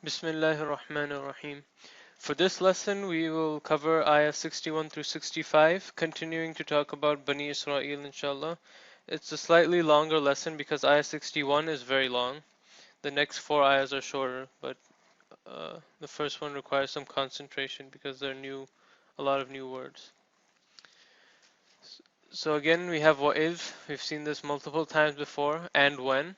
Bismillahir Rahmanir Rahim. For this lesson, we will cover ayah 61 through 65, continuing to talk about Bani Israel, inshallah. It's a slightly longer lesson because ayah 61 is very long. The next four ayahs are shorter, but the first one requires some concentration because there are a lot of new words. So again, we have wa'idh. We've seen this multiple times before, and when.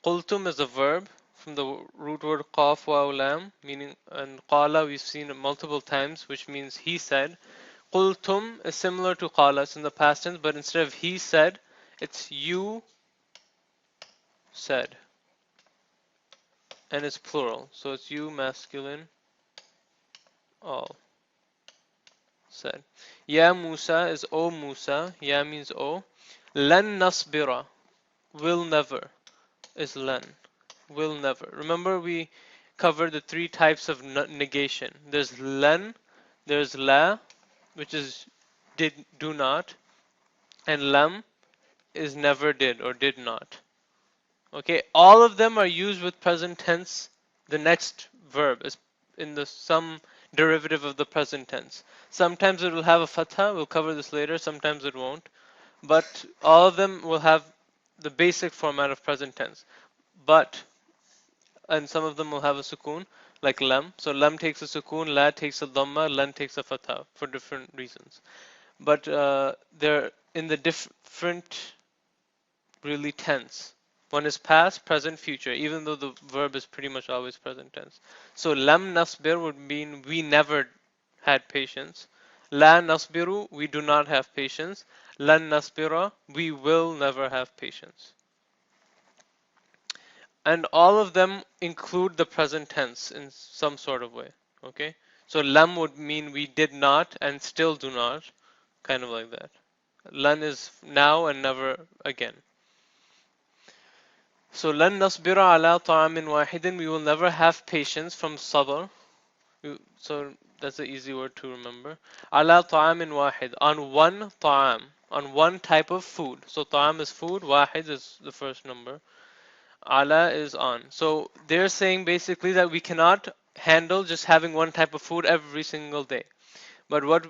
Qultum is a verb from the root word qaf wa lam, meaning, and qala we've seen it multiple times, which means he said. Qultum is similar to qala, it's in the past tense, but instead of he said, it's you said, and it's plural, so it's you masculine all said. Ya Musa is O Musa, ya means O. Lan nasbira, will never, is lan, will never. Remember we covered the three types of negation. There's lan, there's la, which is do not, and lam is never did or did not. Okay, all of them are used with present tense. The next verb is in the some derivative of the present tense. Sometimes it will have a fatha, we'll cover this later, sometimes it won't. But all of them will have the basic format of present tense. But and some of them will have a sukoon, like lam. So lam takes a sukoon, la takes a dhamma, lan takes a fatha for different reasons. But they're in the different, really, tense. One is past, present, future, even though the verb is pretty much always present tense. So lam nasbir would mean we never had patience. La nasbiru, we do not have patience. Lan nasbira, we will never have patience. And all of them include the present tense in some sort of way. Okay, so lam would mean we did not and still do not, kind of like that. Lan is now and never again. So lan nasbira ala ta'amin wahidin, we will never have patience from sabr. So that's an easy word to remember. Ala ta'amin wahid, on one ta'am, on one type of food. So ta'am is food, wahid is the first number. Ala is on. So they're saying basically that we cannot handle just having one type of food every single day. But what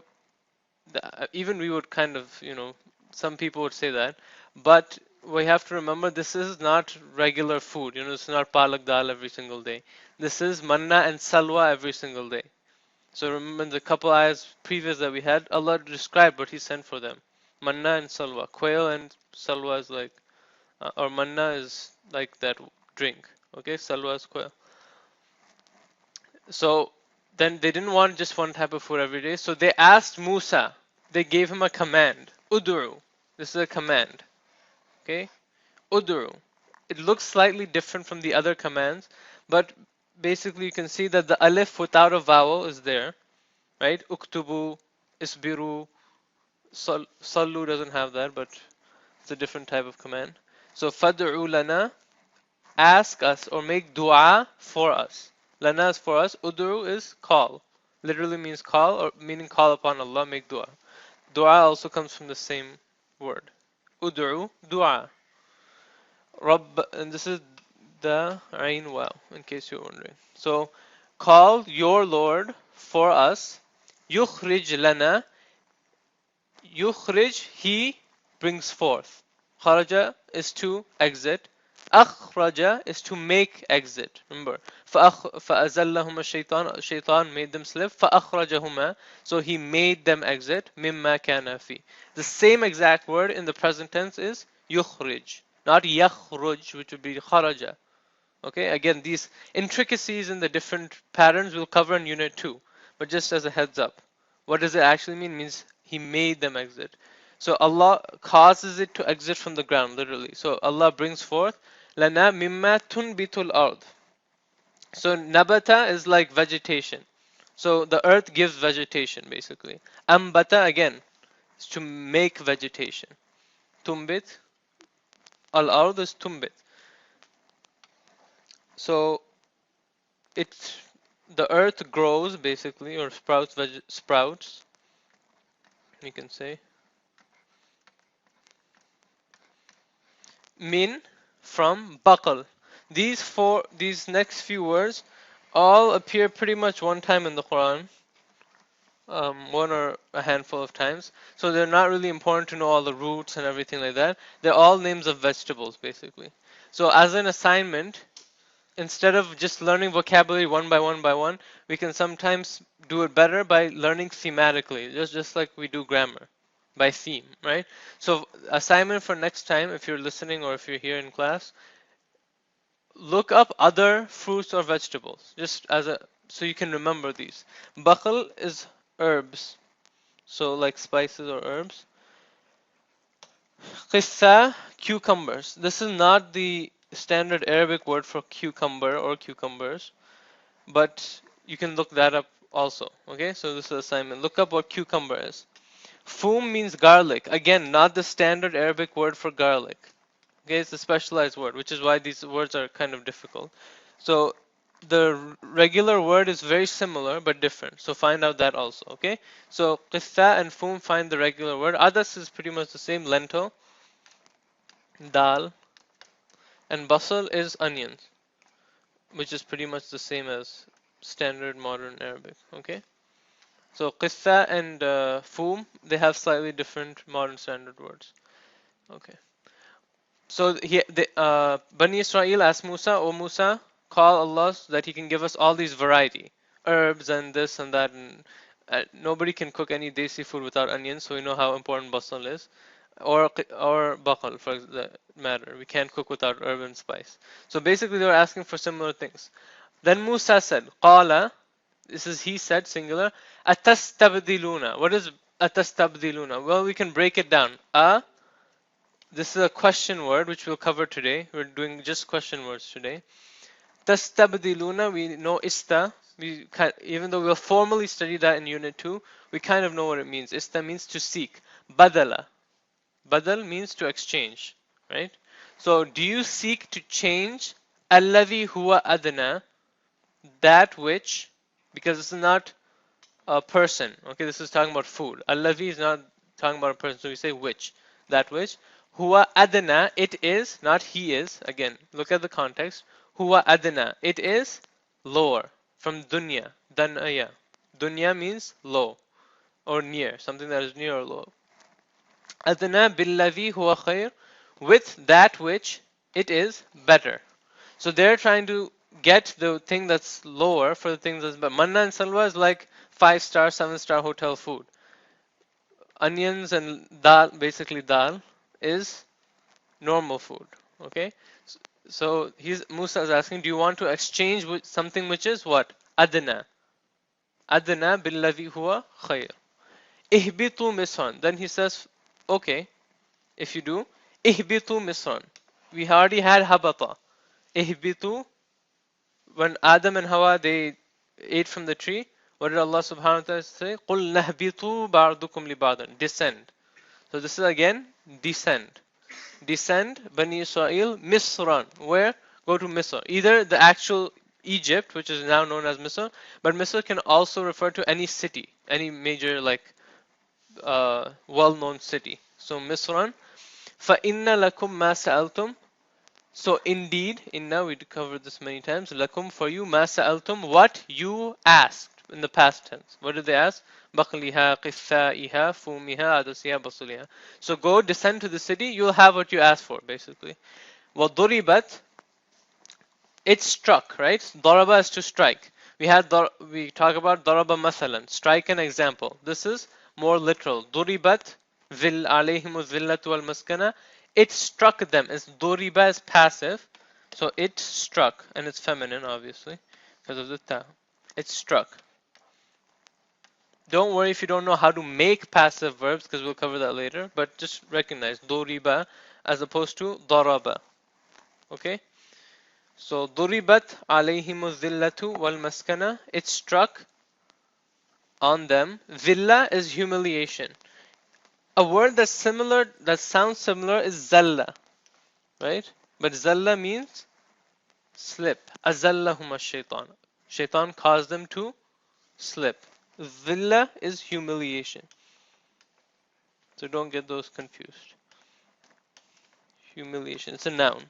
even we would kind of, some people would say that. But we have to remember this is not regular food. It's not palak dal every single day. This is manna and salwa every single day. So remember the couple ayahs previous that we had, Allah described what He sent for them. Manna and salwa. Quail and salwa is like or manna is like that drink. Okay, salwa is quail. So then they didn't want just one type of food every day. So they asked Musa. They gave him a command. Ud'u. This is a command. Okay, ud'u. It looks slightly different from the other commands, but basically you can see that the alif without a vowel is there, right? Uktubu, isbiru, sallu doesn't have that, but it's a different type of command. So fad'u lana, ask us or make dua for us. Lana is for us, ud'u is call. Literally means call, or meaning call upon Allah, make dua. Dua also comes from the same word. Ud'u, dua. Rabb, and this is the Ain Wow, in case you're wondering. So, call your Lord for us. Yukhrij lana. Yukhrij, he brings forth. Kharaja is to exit. Akhraja is to make exit. Remember, فَأَزَلَّهُمَا الشَّيْطَانُ, Shaitan made them slip. فَأَخْرَجَهُمَا, so he made them exit. مِمَّا كَانَ فِي. The same exact word in the present tense is yukhrij, not yakhruj, which would be kharaja. Okay, again, these intricacies in the different patterns we'll cover in Unit 2. But just as a heads up, what does it actually mean? It means He made them exit. So Allah causes it to exit from the ground, literally. So Allah brings forth, لَنَا مِمَّا تُنْبِتُ الْأَرْضِ. So nabata is like vegetation. So the earth gives vegetation, basically. Ambata, again, is to make vegetation. Tumbit, al-ard is tumbit. So the earth grows basically, or sprouts, you can say. Min, from, baqal. These next few words all appear pretty much one time in the Quran, one or a handful of times. So they're not really important to know all the roots and everything like that. They're all names of vegetables, basically. So as an assignment, instead of just learning vocabulary one by one, we can sometimes do it better by learning thematically, just like we do grammar, by theme, right? So assignment for next time, if you're listening or if you're here in class, look up other fruits or vegetables, just as a so you can remember these. Baqal is herbs, so like spices or herbs. Qissa, cucumbers. This is not the standard Arabic word for cucumber or cucumbers, but you can look that up also. Okay, so this is assignment. Look up what cucumber is. Fum means garlic. Again, not the standard Arabic word for garlic. Okay, it's a specialized word, which is why these words are kind of difficult. So the regular word is very similar but different. So find out that also. Okay, so qissa and fum, find the regular word. Adas is pretty much the same. Lentil, dal, and basal is onions, which is pretty much the same as standard modern Arabic. Okay. So qissa and fum, they have slightly different modern standard words. Okay. So Bani Israel asked Musa, "O Musa, call Allah so that He can give us all these variety, herbs and this and that." And nobody can cook any desi food without onions, so we know how important basal is, or baqal for that matter. We can't cook without herb and spice. So basically, they were asking for similar things. Then Musa said, "Qala." This is he said singular. Atastabdiluna. What is atastabdiluna? Well, we can break it down. This is a question word which we'll cover today. We're doing just question words today. Tastabdiluna, we know ista. Even though we'll formally study that in Unit 2, we kind of know what it means. Ista means to seek. Badala. Badal means to exchange, right? So, do you seek to change alladhi huwa adna, that which, because this is not a person, okay, this is talking about food. Alladhi is not talking about a person, so we say which, that which. Huwa adna, it is, not he is. Again, look at the context. Huwa adna, it is lower. From dunya, danaya. Dunya means low or near, something that is near or low. Adna billadhi huwa khair, with that which it is better. So they're trying to get the thing that's lower for the things that's better. Manna and salwa is like 5-star, 7-star hotel food. Onions and dal, basically dal, is normal food. Okay, so Musa is asking, do you want to exchange with something which is what? Adna. Adna billadhi huwa khair. Ihbitu misran. Then he says, okay, if you do, ihbitu misran. We already had habata. Ihbitu, when Adam and Hawa, they ate from the tree, what did Allah subhanahu wa ta'ala say? قُلْ نَهْبِطُوا بَعْضُكُمْ لِبَعْضٍ. Descend. So this is again, descend. Descend, Bani Israel, Misran. Where? Go to Misr. Either the actual Egypt, which is now known as Misr, but Misr can also refer to any city, any major, like, well-known city. So Misran. فَإِنَّ لَكُمْ مَا سَأَلْتُمْ. So indeed, inna, we covered this many times, lakum, for you, ma sa'altum, what you asked in the past tense. What did they ask? Baqliha, qithaiha, fumiha, adasiha, basuliha. So go, descend to the city, you'll have what you asked for, basically. Well, duribat, it struck, right? Daraba is to strike. We talk about daraba masalan, strike an example. This is more literal. Duribat, alayhimu zillatu wal maskana. It struck them. As duriba is passive, so it struck, and it's feminine, obviously, because of the ta. It struck. Don't worry if you don't know how to make passive verbs, because we'll cover that later. But just recognize duriba as opposed to daraba. Okay. So duribat alayhimu zillatu wal maskana. It struck on them. Zilla is humiliation. A word that's similar, that sounds similar, is zalla, right? But zalla means slip. Azallahum shaitan. Shaitan caused them to slip. Zilla is humiliation. So don't get those confused. Humiliation. It's a noun.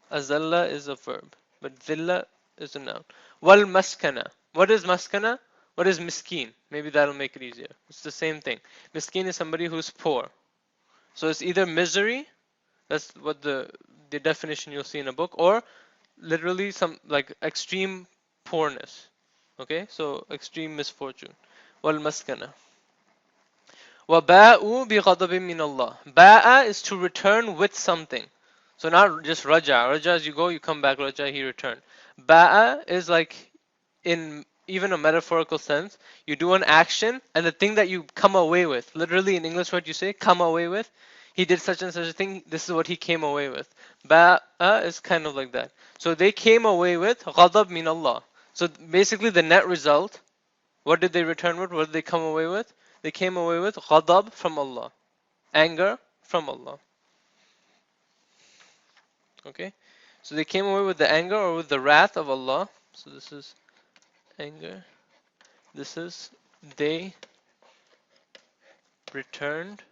Azalla is a verb, but zilla is a noun. Wal maskana. What is maskana? What is miskin? Maybe that'll make it easier. It's the same thing. Miskin is somebody who's poor. So it's either misery, that's what the definition you'll see in a book, or literally some like extreme poorness. Okay, so extreme misfortune. Wal maskana. وَبَاءُوا بِغَضَبٍ مِّنَ اللَّهِ. Ba'a is to return with something. So not just raja. Raja is you go, you come back, raja, he returned. Ba'a is like, in even a metaphorical sense, you do an action and the thing that you come away with. Literally in English, what you say, come away with. He did such and such a thing, this is what he came away with. Ba'a is kind of like that. So they came away with ghadab min Allah. So basically the net result, what did they return with? What did they come away with? They came away with ghadab from Allah. Anger from Allah. Okay? So they came away with the anger or with the wrath of Allah. So this is anger. This is they returned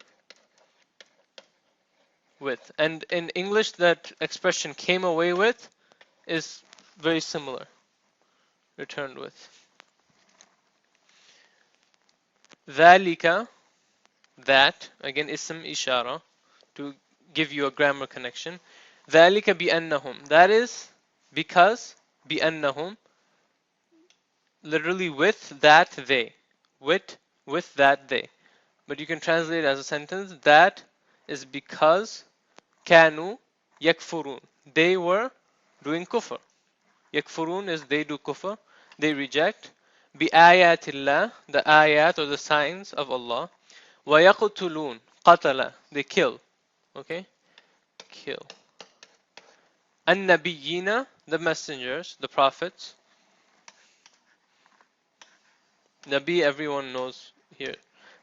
with. And in English, that expression came away with is very similar. Returned with. ذَلِكَ, that, again, ism ishara, to give you a grammar connection. ذَلِكَ بِأَنَّهُمْ, that is because, بِأَنَّهُمْ, literally with that they. With that they. But you can translate it as a sentence. That is because كانوا يكفرون. They were doing kufr. يكفرون is they do kufr. They reject. بآيات الله, the ayat or the signs of Allah. ويقتلون, قتل, they kill. Okay? Kill. النبيين, the messengers, the prophets. Nabi, everyone knows here.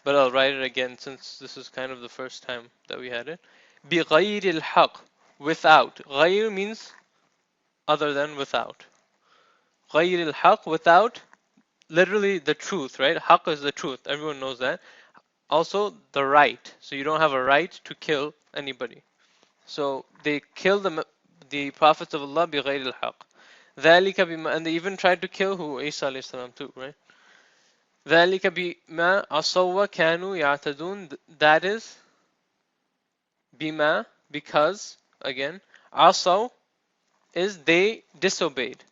But I'll write it again since this is kind of the first time that we had it. بِغَيْرِ الْحَقِّ, without. غَيْر means other than, without. غَيْرِ الْحَقِّ, without, literally the truth, right? Haqq is the truth. Everyone knows that. Also the right. So you don't have a right to kill anybody. So they kill the prophets of Allah بِغَيْرِ الْحَقِّ. ذَلِكَ بِمَا, and they even tried to kill who? Isa alayhi salam too, right? ذَلِكَ بِمَا عَصَوْا وَكَانُوا يَعْتَدُونَ, that is bima, because, again, asaw is they disobeyed,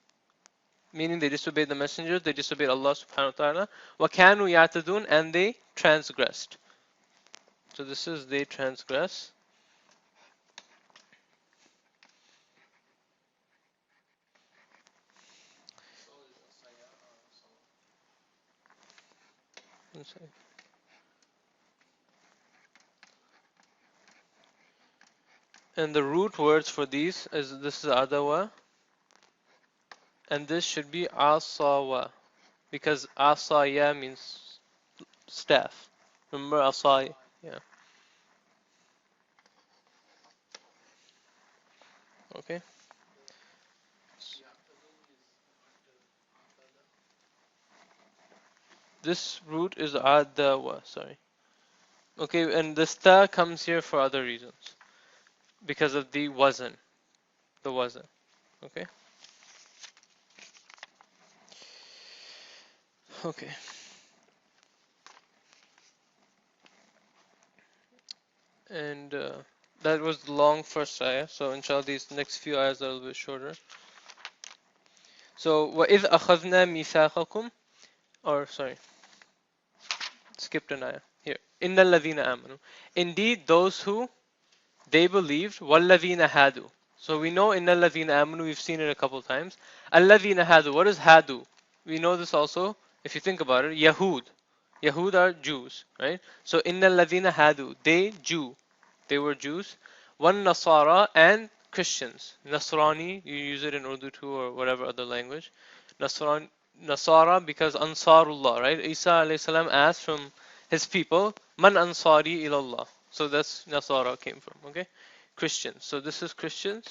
meaning they disobeyed the messengers, they disobeyed Allah subhanahu wa ta'ala. وَكَانُوا يَعْتَدُونَ, and they transgressed. So this is they transgress. And the root words for these is, this is adawa, and this should be asawa, because asaya means staff. Remember asaya? Yeah. Okay. This root is adawa, sorry. Okay, and this ta comes here for other reasons. Because of the wazn. The wazn. Okay? Okay. And that was the long first ayah. So inshallah these next few ayahs are a little bit shorter. So وَإِذْ أَخَذْنَا مِيثَاقَكُمْ, or sorry, skipped an ayah. Here. إِنَّ الَّذِينَ آمَنُوا. Indeed those who they believed, وَالَّذِينَ هَادُوا. So we know إِنَّ الَّذِينَ آمَنُوا, we've seen it a couple times. الَّذِينَ هَادُوا, what is hadu? We know this also, if you think about it, Yahud. Yahud are Jews, right? So إِنَّ الَّذِينَ هَادُوا, they Jew. They were Jews. One Nasara, and Christians. Nasrani, you use it in Urdu too or whatever other language. Nasara because Ansarullah, right? Isa alayhi salam asked from his people, Man Ansari ilallah. So that's Nasara came from, okay? Christians. So this is Christians.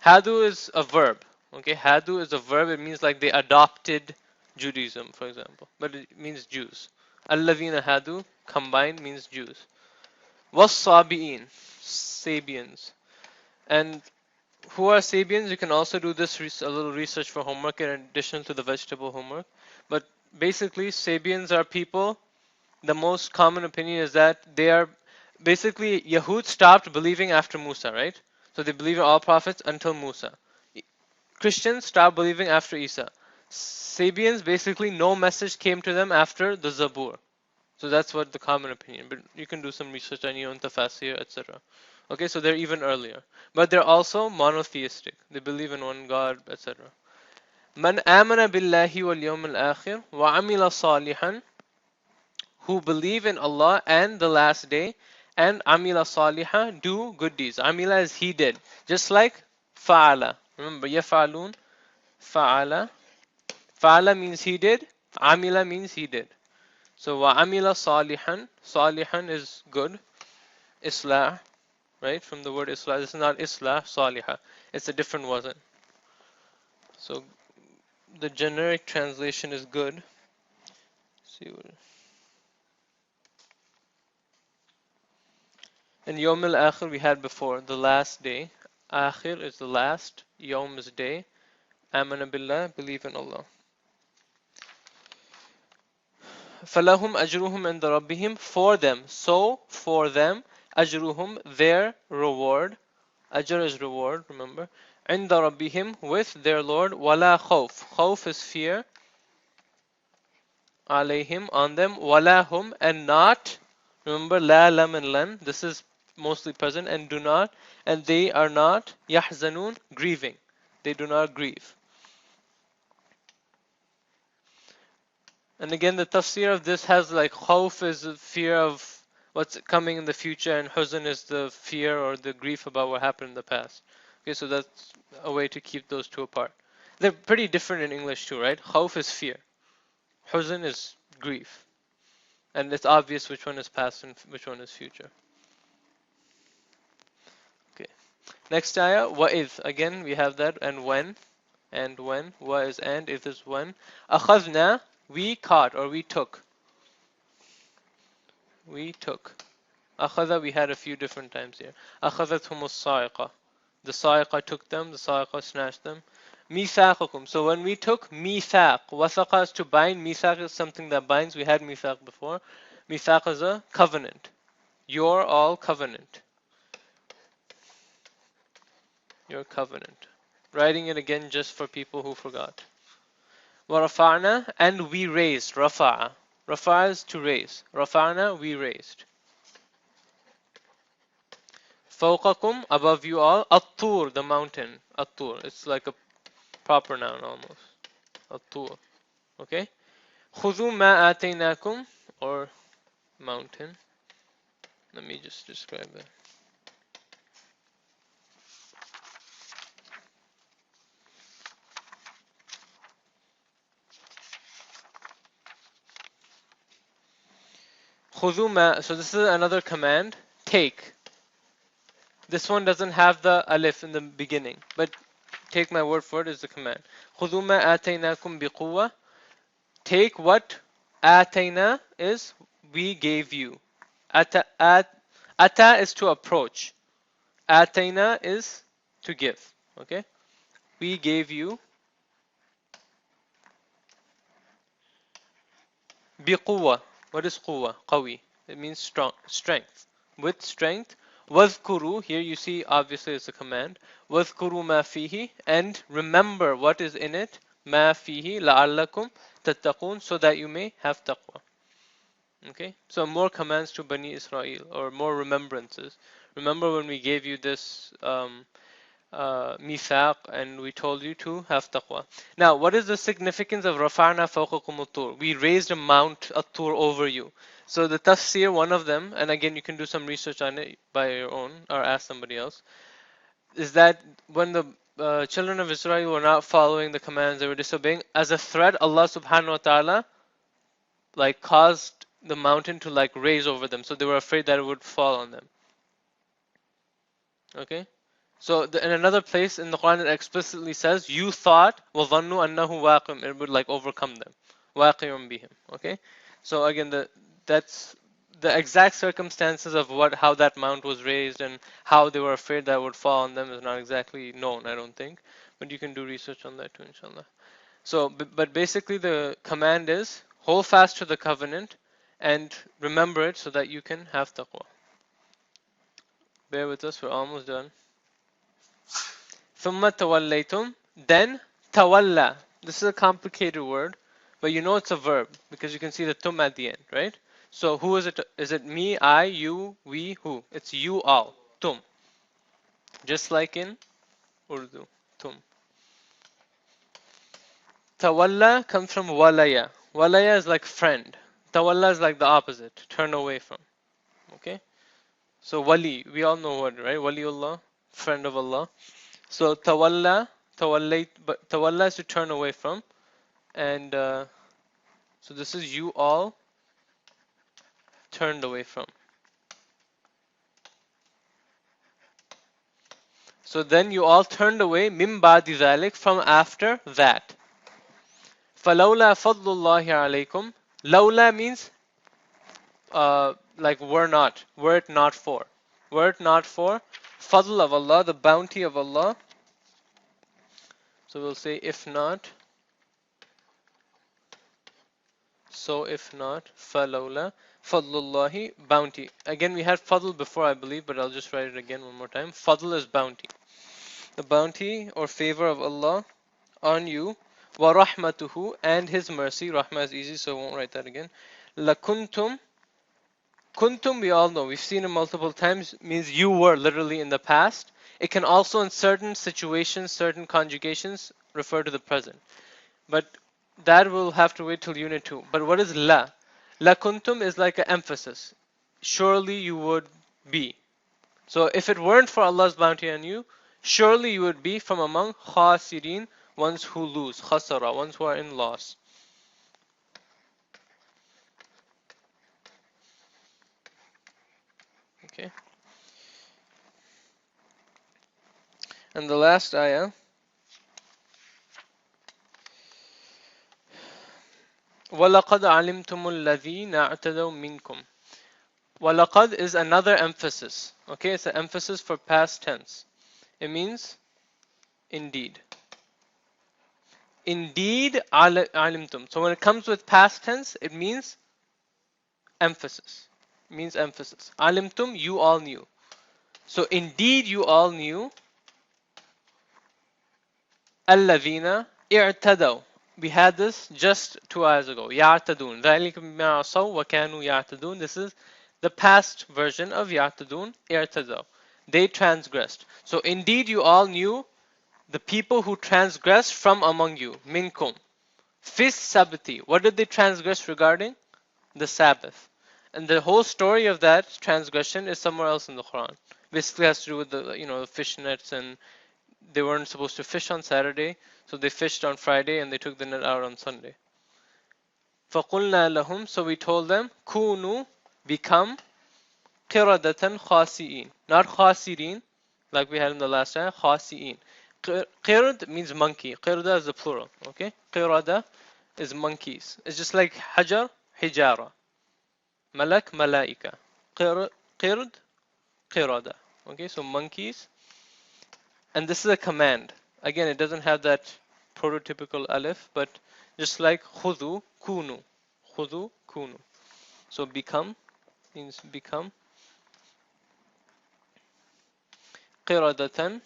Hadu is a verb, okay? Hadu is a verb. It means like they adopted Judaism, for example. But it means Jews. Allavina Hadu, combined, means Jews. Was Sabi'in, Sabians. And Who are Sabians? You can also do this a little research for homework in addition to the vegetable homework. But basically, Sabians are people. The most common opinion is that they are basically Yahud stopped believing after Musa, right? So they believe in all prophets until Musa. Christians stopped believing after Isa. Sabians basically no message came to them after the Zabur. So that's what the common opinion. But you can do some research on your own tafasir, etc. Okay, so they're even earlier. But they're also monotheistic. They believe in one God, etc. Man amana billahi wal yawm al-akhir wa amila salihan, who believe in Allah and the last day, and amila saliha, do good deeds. Amila is he did. Just like fa'ala. Remember, yaf'alun, fa'ala. Fa'ala means he did. Amila means he did. So wa amila salihan. Salihan is good. Islah, right? From the word islah. This is not islah, saliha. It's a different wazn. So the generic translation is good. Let's see what. And Yawm al-Akhir we had before, the last day. Akhir is the last. Yawm is day. Amana billah, believe in Allah. فَلَهُمْ أَجْرُهُمْ عِنْدَ رَبِّهِمْ, for them. So, for them, أَجْرُهُمْ, their reward. Ajr is reward, remember. عِنْدَ رَبِّهِمْ, with their Lord. وَلَا خَوْفٌ. Khawf is fear. عَلَيْهِمْ, on them. وَلَا هُمْ, and not. Remember, la, lam, and lan. This is mostly present. And do not. And they are not. يَحْزَنُونَ, grieving. They do not grieve. And again, the tafsir of this has like khawf is the fear of what's coming in the future, and huzn is the fear or the grief about what happened in the past. Okay, so that's a way to keep those two apart. They're pretty different in English too, right? Khawf is fear. Huzn is grief. And it's obvious which one is past and which one is future. Okay. Next ayah, wa'idh. Again, we have that, and when. And when. Wa is and, if is when. Akhadna, we caught or we took. We took. Akhadha we had a few different times here. Akhadhathum as-sa'iqa. The sa'iqa took them, the sa'iqa snatched them. Mithaqakum. So when we took mithaq, wathaqa is to bind, mithaq is something that binds. We had mithaq before. Mithaq is a covenant. Your all covenant. Your covenant. Writing it again just for people who forgot. وَرَفَعْنَا, and we raised. Rafa'a. Rafa'a is to raise. Rafa'na, we raised. فَوْقَكُمْ, above you all. At-tur, the mountain. At-tur. It's like a proper noun almost. At-tur. Okay? خُذُوا مَا آتَيْنَاكُمْ, or mountain. Let me just describe that. خُذُوا مَا, so this is another command. Take. This one doesn't have the alif in the beginning, but take my word for it, is the command. خُذُوا مَا آتَيْنَاكُمْ بِقُوَّةٍ. Take what atayna is, we gave you. Ata is to approach. Atayna is to give. Okay? We gave you. Biquwa. What is quwa? Qawi. It means strong, strength. With strength. Wadhkuru. Here you see obviously it's a command. Wadhkuru ma fihi. And remember what is in it. Ma fihi la'allakum tattaqun. So that you may have taqwa. Okay, so more commands to Bani Israel, or more remembrances. Remember when we gave you this mithaq and we told you to have taqwa. Now, what is the significance of Rafa'na fawqakum at-tur? We raised a mount at-tur over you. So the tafsir, one of them, and again you can do some research on it by your own or ask somebody else, is that when the children of Israel were not following the commands, they were disobeying, as a threat, Allah subhanahu wa ta'ala like caused the mountain to like raise over them, so they were afraid that it would fall on them. Okay, so in another place in the Quran it explicitly says you thought وَظَنُّوا أَنَّهُ وَاقِعٌ, it would like overcome them. وَاقِعٌ بِهِمْ. Okay, so again that's the exact circumstances of how that mount was raised and how they were afraid that would fall on them is not exactly known, I don't think. But you can do research on that too, inshallah. So, but basically the command is hold fast to the covenant and remember it so that you can have taqwa. Bear with us, we're almost done. ثُمَّ تَوَلَّيْتُمْ. Then, tawalla. This is a complicated word, but you know it's a verb because you can see the tum at the end, right? So who is it? Is it me, I, you, we, who? It's you all. Tum. Just like in Urdu. Tum. Tawalla comes from walaya. Walaya is like friend. Tawalla is like the opposite. Turn away from. Okay? So wali, we all know what, right? Waliullah, friend of Allah. So tawalla, tawallait, but tawalla is to turn away from. And so this is you all turned away from. So then you all turned away mim ba'di dhalik, from after that. فَلَوْلَا فَضْلُ اللَّهِ عَلَيْكُمْ. Lawla means like were it not for. Were it not for fadl of Allah, the bounty of Allah. So we'll say if not. So if not, فَلَوْلَا فَضْلُ bounty. Again, we had fadl before, I believe, but I'll just write it again one more time. Fadl is bounty. The bounty or favor of Allah on you. وَرَحْمَتُهُ, and His mercy. Rahmah is easy, so I won't write that again. لَكُنْتُمْ. Kuntum, we all know, we've seen it multiple times, means you were, literally in the past. It can also in certain situations, certain conjugations, refer to the present. But that will have to wait till unit 2. But what is la? La kuntum is like an emphasis. Surely you would be. So if it weren't for Allah's bounty on you, surely you would be from among khasirin, ones who lose, khasara, ones who are in loss. Okay. And the last ayah. وَلَقَدْ عَلِمْتُمُ الَّذِينَ اعْتَدَوْا مِنْكُمْ. وَلَقَدْ is another emphasis. Okay, it's an emphasis for past tense. It means indeed. Indeed, alimtum. So when it comes with past tense, it means emphasis. It means emphasis. Alimtum, you all knew. So indeed, you all knew. Alladhina i'tadaw. We had this just 2 hours ago. Ya'tadun. ذَلِكَ بِمَا عَصَوْا وَكَانُوا يَعْتَدُونَ. This is the past version of ya'tadun, i'tadaw. They transgressed. So indeed, you all knew the people who transgressed from among you, minkum. Fis sabti. What did they transgress regarding? The Sabbath. And the whole story of that transgression is somewhere else in the Quran. Basically has to do with the fish nets, and they weren't supposed to fish on Saturday, so they fished on Friday and they took the net out on Sunday. فَقُلْنَا لَهُمْ. So we told them, كُونُوا, become, قِرَدَةً خَاسِئِينَ. Not خَاسِرِينَ, like we had in the last time, خَاسِئِينَ. Qird means monkey. Qirda is the plural. Okay? Qirada is monkeys. It's just like hajar, hijara. Malak, malaika. Qird, qirada. Okay? So monkeys. And this is a command. Again, it doesn't have that prototypical alif, but just like khudu, kunu. Khudu, kunu. So become means become. Qiradatan,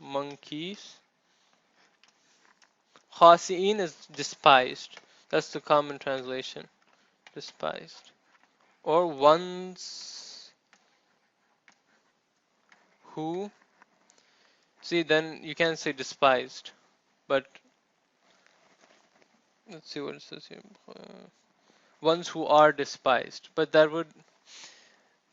monkeys. Khasi'in is despised. That's the common translation. Despised. Or ones who. See, then you can't say despised. But let's see what it says here. Ones who are despised. But that would.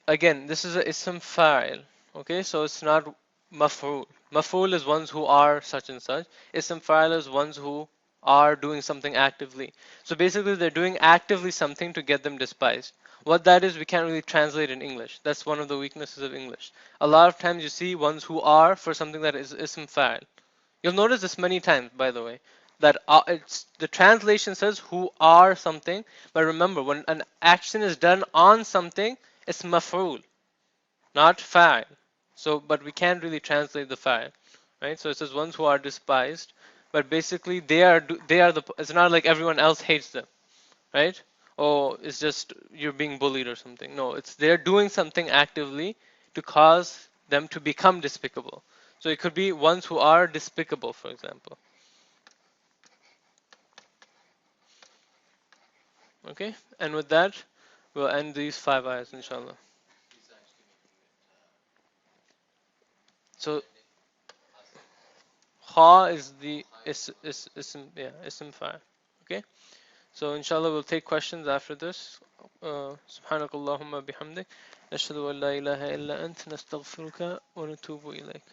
Again, this is a ism fa'il. Okay, so it's not maf'ul. Maf'ul is ones who are such and such. Ism fa'il is ones who are doing something actively. So basically they're doing actively something to get them despised. What that is, we can't really translate in English. That's one of the weaknesses of English. A lot of times you see ones who are for something that is ism fa'il. You'll notice this many times, by the way. that it's the translation says who are something, but remember when an action is done on something, it's maf'ul, not fa'il. So, but we can't really translate the fa'il, right? So it says ones who are despised, but basically they are the. It's not like everyone else hates them, right? Oh, it's just you're being bullied or something. No, it's they're doing something actively to cause them to become despicable. So it could be ones who are despicable, for example. Okay, and with that, we'll end these 5 ayahs, inshallah. So, ha is the ism, yeah, ism fa'il. Okay, so inshallah we'll take questions after this. سبحانك اللهم بحمدك نشهد أن لا إله إلا أنت نستغفرك ونتوب إليك